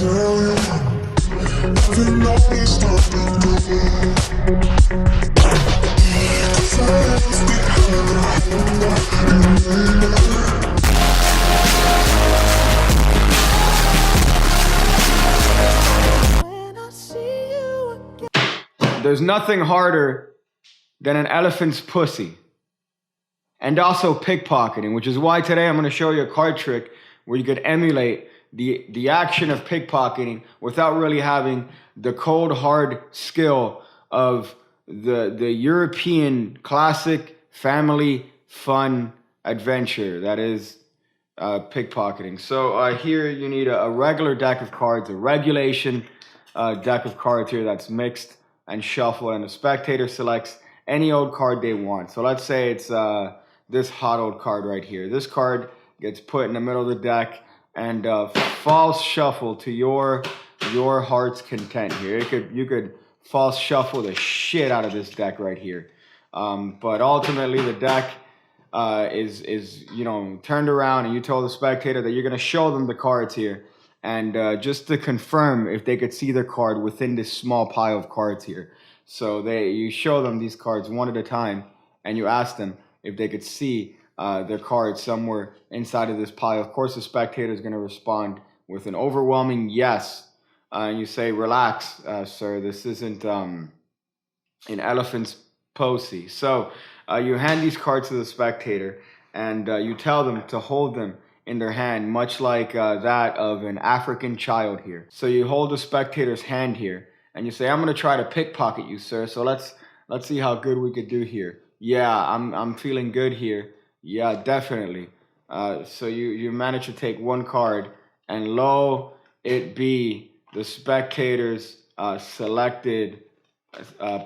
There's nothing harder than an elephant's pussy. And also pickpocketing, which is why today I'm going to show you a card trick where you could emulate the action of pickpocketing without really having the cold hard skill of the European classic family fun adventure that is pickpocketing. So here you need a regular deck of cards, a regulation deck of cards here that's mixed and shuffled, and the spectator selects any old card they want. So let's say it's this hot old card right here. This card gets put in the middle of the deck and false shuffle to your heart's content here. You could false shuffle the shit out of this deck right here. But ultimately the deck is turned around, and you told the spectator that you're going to show them the cards here, and just to confirm if they could see their card within this small pile of cards here. So you show them these cards one at a time, and you ask them if they could see their cards somewhere inside of this pile. Of course, the spectator is going to respond with an overwhelming yes, and you say, "Relax, sir. This isn't an elephant's pussy." So you hand these cards to the spectator, and you tell them to hold them in their hand, much like that of an African child here. So you hold the spectator's hand here, and you say, "I'm going to try to pickpocket you, sir. So let's see how good we could do here." "Yeah, I'm feeling good here." "Yeah, definitely." So you manage to take one card, and lo, it be the spectator's selected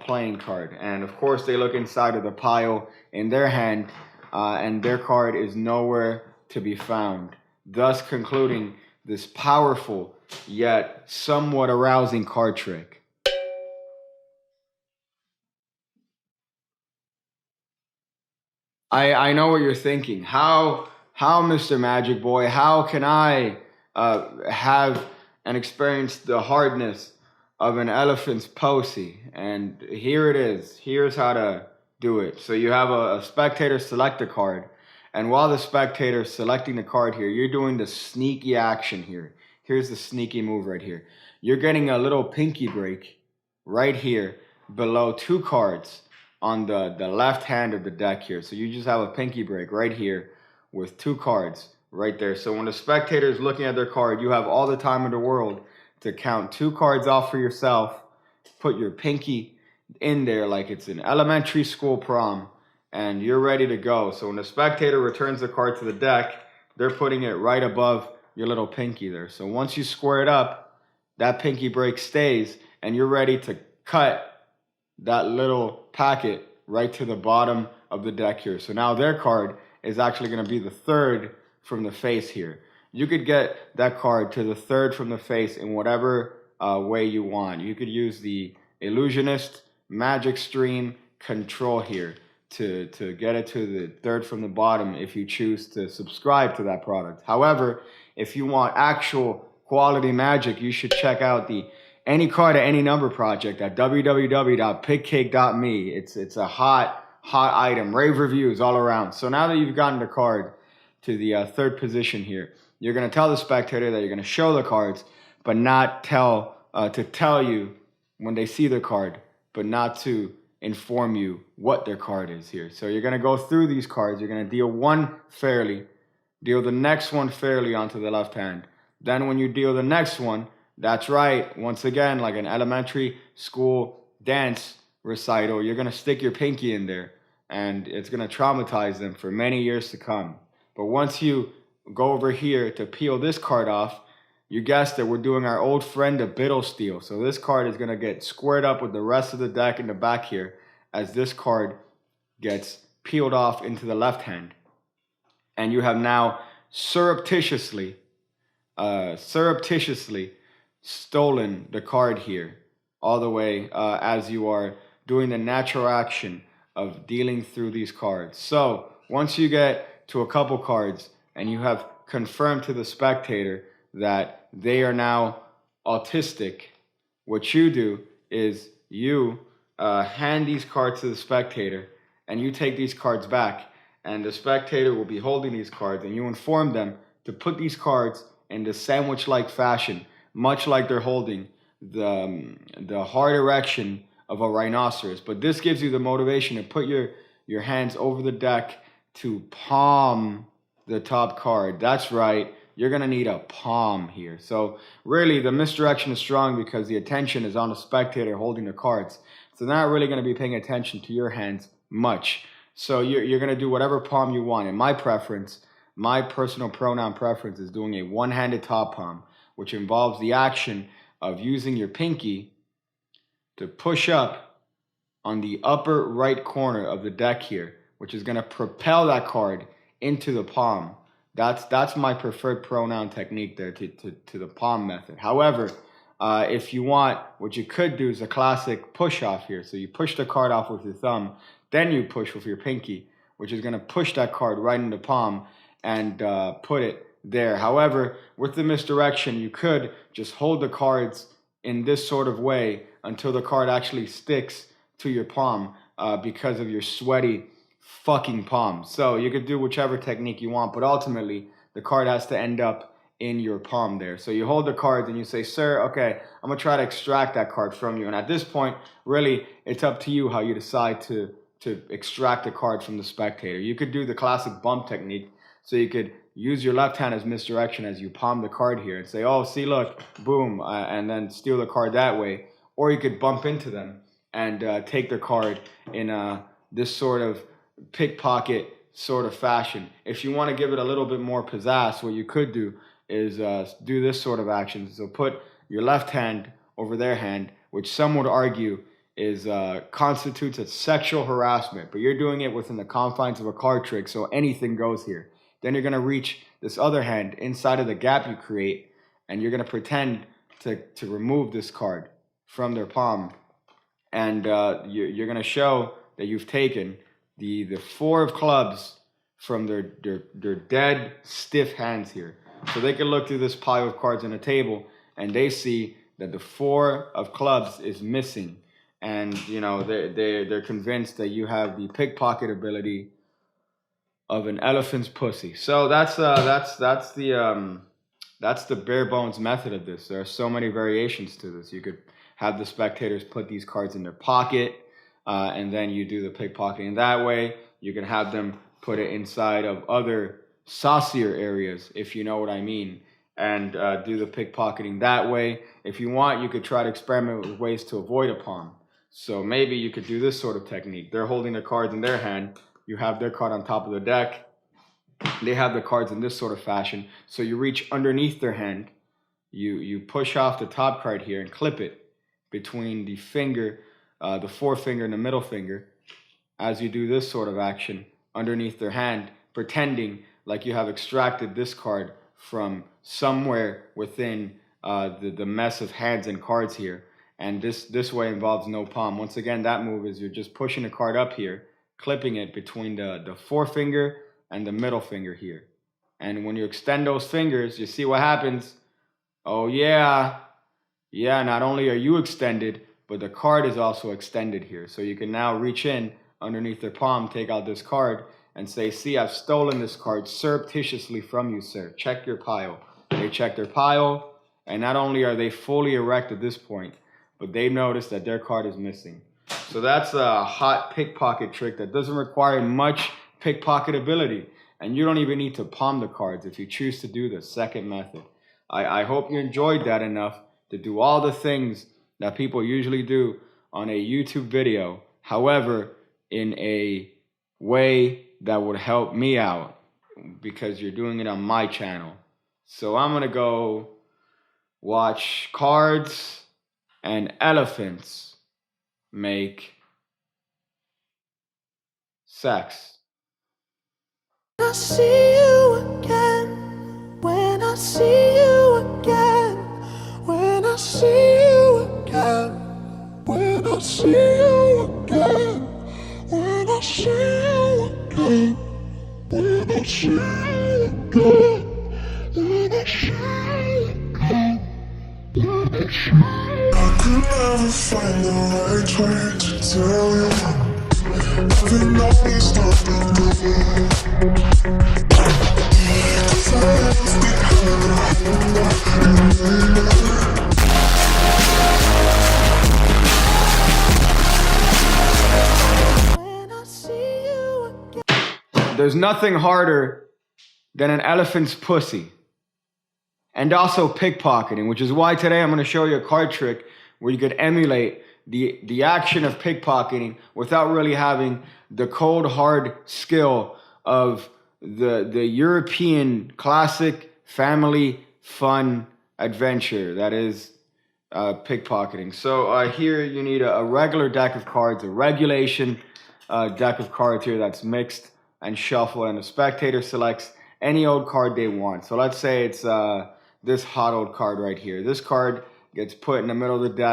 playing card. And of course, they look inside of the pile in their hand, and their card is nowhere to be found, thus concluding this powerful yet somewhat arousing card trick. I know what you're thinking. How, Mr. Magic Boy, how can I have and experience the hardness of an elephant's pussy? And here it is. Here's how to do it. So you have a spectator select a card, and while the spectator is selecting the card here, you're doing the sneaky action here. Here's the sneaky move right here. You're getting a little pinky break right here below two cards on the left hand of the deck here. So you just have a pinky break right here with two cards right there. So when the spectator is looking at their card, you have all the time in the world to count two cards off for yourself, put your pinky in there like it's an elementary school prom, and you're ready to go. So when the spectator returns the card to the deck, they're putting it right above your little pinky there. So once you square it up, that pinky break stays, and you're ready to cut that little packet right to the bottom of the deck here. So now their card is actually going to be the third from the face here. You could get that card to the third from the face in whatever way you want. You could use the Illusionist Magic Stream control here to get it to the third from the bottom if you choose to subscribe to that product. However, if you want actual quality magic, you should check out the Any Card at Any Number project at www.pickcake.me. It's a hot item. Rave reviews all around. So now that you've gotten the card to the third position here, you're going to tell the spectator that you're going to show the cards, but not tell you when they see the card, but not to inform you what their card is here. So you're going to go through these cards. You're going to deal one fairly, deal the next one fairly onto the left hand. Then when you deal the next one, that's right, once again, like an elementary school dance recital, you're going to stick your pinky in there, and it's going to traumatize them for many years to come. But once you go over here to peel this card off, you guessed it, we're doing our old friend the Biddle Steal. So this card is going to get squared up with the rest of the deck in the back here as this card gets peeled off into the left hand. And you have now surreptitiously stolen the card here all the way as you are doing the natural action of dealing through these cards. So once you get to a couple cards and you have confirmed to the spectator that they are now autistic, what you do is you hand these cards to the spectator, and you take these cards back, and the spectator will be holding these cards, and you inform them to put these cards in the sandwich-like fashion, much like they're holding the hard erection of a rhinoceros. But this gives you the motivation to put your hands over the deck to palm the top card. That's right. You're going to need a palm here. So really, the misdirection is strong because the attention is on the spectator holding the cards. So they're not really going to be paying attention to your hands much. So you're going to do whatever palm you want. And my preference, my personal pronoun preference, is doing a one-handed top palm, which involves the action of using your pinky to push up on the upper right corner of the deck here, which is going to propel that card into the palm. That's my preferred pronoun technique there to the palm method. However, if you want, what you could do is a classic push off here. So you push the card off with your thumb, then you push with your pinky, which is going to push that card right in the palm and put it there. However, with the misdirection, you could just hold the cards in this sort of way until the card actually sticks to your palm because of your sweaty fucking palm. So you could do whichever technique you want, but ultimately the card has to end up in your palm there. So you hold the cards and you say, sir, okay, I'm gonna try to extract that card from you. And at this point, really, it's up to you how you decide to extract the card from the spectator. You could do the classic bump technique. So you could use your left hand as misdirection as you palm the card here and say, oh, see, look, boom, and then steal the card that way. Or you could bump into them and take the card in this sort of pickpocket sort of fashion. If you want to give it a little bit more pizzazz, what you could do is do this sort of action. So put your left hand over their hand, which some would argue is constitutes a sexual harassment, but you're doing it within the confines of a card trick, so anything goes here. Then you're going to reach this other hand inside of the gap you create, and you're going to pretend to remove this card from their palm, and you're going to show that you've taken the four of clubs from their dead stiff hands here. So they can look through this pile of cards on a table and they see that the four of clubs is missing, and you know they're convinced that you have the pickpocket ability of an elephant's pussy. So that's the bare bones method of this. There are so many variations to this. You could have the spectators put these cards in their pocket, and then you do the pickpocketing that way. You can have them put it inside of other saucier areas, if you know what I mean, and do the pickpocketing that way. If you want, you could try to experiment with ways to avoid a palm. So maybe you could do this sort of technique. They're holding the cards in their hand. You have their card on top of the deck. They have the cards in this sort of fashion. So you reach underneath their hand. You push off the top card here and clip it between the finger, the forefinger and the middle finger, as you do this sort of action underneath their hand, pretending like you have extracted this card from somewhere within the mess of hands and cards here. And this way involves no palm. Once again, that move is you're just pushing the card up here, clipping it between the forefinger and the middle finger here. And when you extend those fingers, you see what happens. Oh yeah, not only are you extended, but the card is also extended here. So you can now reach in underneath their palm, take out this card, and say, see, I've stolen this card surreptitiously from you, sir. Check your pile. They check their pile, and not only are they fully erect at this point, but they notice that their card is missing. So that's a hot pickpocket trick that doesn't require much pickpocket ability. And you don't even need to palm the cards if you choose to do the second method. I hope you enjoyed that enough to do all the things that people usually do on a YouTube video. However, in a way that would help me out, because you're doing it on my channel. So I'm going to go watch cards and elephants make sex. When I see you again, when I see you again, when I see you again, when I see you again, when I see you again, when I see you again, when I see you again, when could never find the right way to tell you. Never noticed nothing good. 'Cause I left behind a hunger and anger. When I see you again. There's nothing harder than an elephant's pussy. And also pickpocketing, which is why today I'm going to show you a card trick where you could emulate the action of pickpocketing without really having the cold hard skill of the European classic family fun adventure that is pickpocketing. So here you need a regular deck of cards, a regulation deck of cards here that's mixed and shuffled, and the spectator selects any old card they want. So let's say it's this hot old card right here. This card gets put in the middle of the deck.